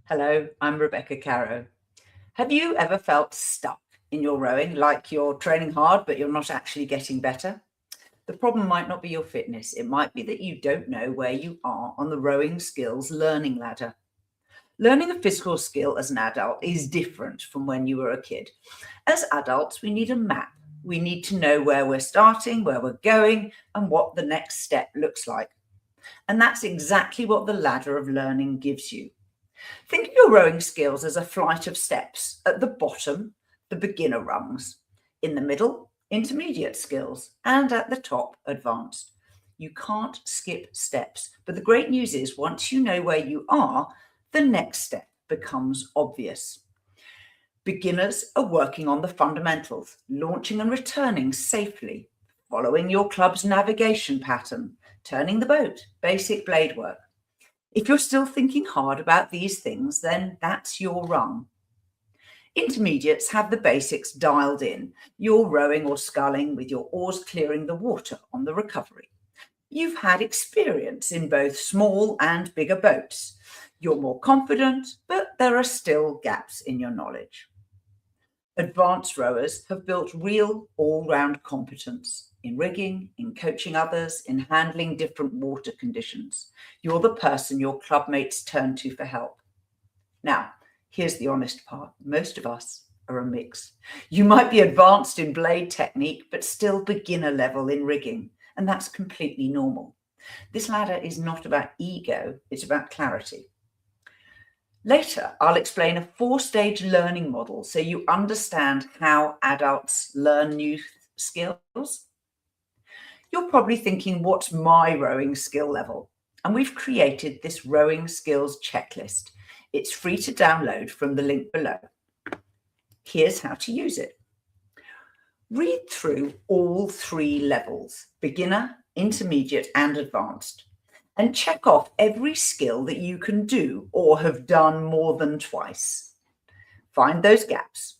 Hello, I'm Rebecca Caro. Have you ever felt stuck in your rowing, like you're training hard, but you're not actually getting better? The problem might not be your fitness. It might be that you don't know where you are on the rowing skills learning ladder. Learning a physical skill as an adult is different from when you were a kid. As adults, we need a map. We need to know where we're starting, where we're going, and what the next step looks like. And that's exactly what the ladder of learning gives you. Think of your rowing skills as a flight of steps. At the bottom, the beginner rungs. In the middle, intermediate skills. And at the top, advanced. You can't skip steps. But the great news is once you know where you are, the next step becomes obvious. Beginners are working on the fundamentals, launching and returning safely, following your club's navigation pattern, turning the boat, basic blade work. If you're still thinking hard about these things, then that's your rung. Intermediates have the basics dialed in. You're rowing or sculling with your oars clearing the water on the recovery. You've had experience in both small and bigger boats. You're more confident, but there are still gaps in your knowledge. Advanced rowers have built real all-round competence in rigging, in coaching others, in handling different water conditions. You're the person your club mates turn to for help. Now, here's the honest part. Most of us are a mix. You might be advanced in blade technique, but still beginner level in rigging, and that's completely normal. This ladder is not about ego, it's about clarity. Later, I'll explain a 4-stage learning model so you understand how adults learn new skills. You're probably thinking, what's my rowing skill level? And we've created this rowing skills checklist. It's free to download from the link below. Here's how to use it. Read through all 3 levels, beginner, intermediate, and advanced, and check off every skill that you can do or have done more than twice. Find those gaps.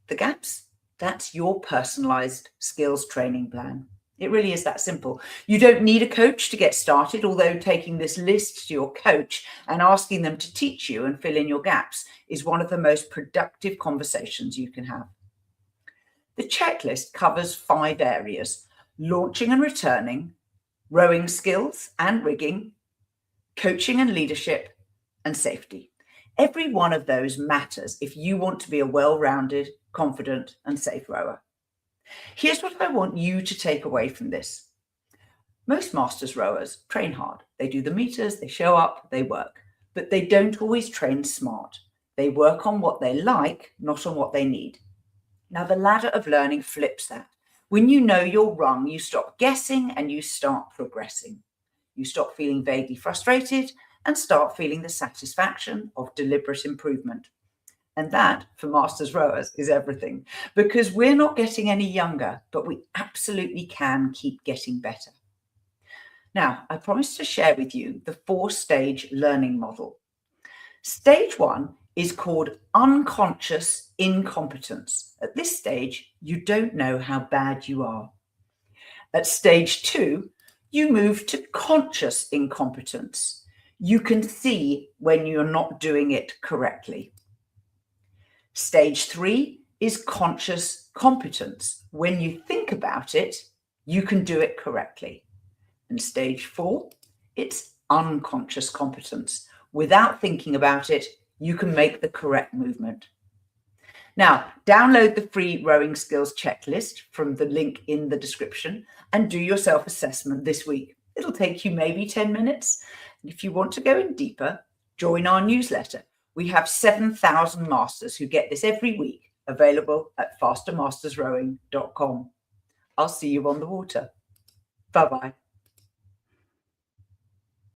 The gaps, that's your personalized skills training plan. It really is that simple. You don't need a coach to get started, although taking this list to your coach and asking them to teach you and fill in your gaps is one of the most productive conversations you can have. The checklist covers 5 areas: launching and returning, rowing skills and rigging, coaching and leadership, and safety. Every one of those matters if you want to be a well-rounded, confident, and safe rower. Here's what I want you to take away from this. Most masters rowers train hard. They do the meters, they show up, they work, but they don't always train smart. They work on what they like, not on what they need. Now, the ladder of learning flips that. When you know your rung, you stop guessing and you start progressing. You stop feeling vaguely frustrated and start feeling the satisfaction of deliberate improvement. And that, for masters rowers, is everything, because we're not getting any younger, but we absolutely can keep getting better. Now, I promised to share with you the 4-stage learning model. Stage 1 is called unconscious incompetence. At this stage, you don't know how bad you are. At stage 2, you move to conscious incompetence. You can see when you're not doing it correctly. Stage 3 is conscious competence. When you think about it, you can do it correctly. And stage 4, it's unconscious competence. Without thinking about it, you can make the correct movement. Now, download the free rowing skills checklist from the link in the description and do your self-assessment this week. It'll take you maybe 10 minutes. And if you want to go in deeper, join our newsletter. We have 7,000 masters who get this every week, available at fastermastersrowing.com. I'll see you on the water. Bye-bye.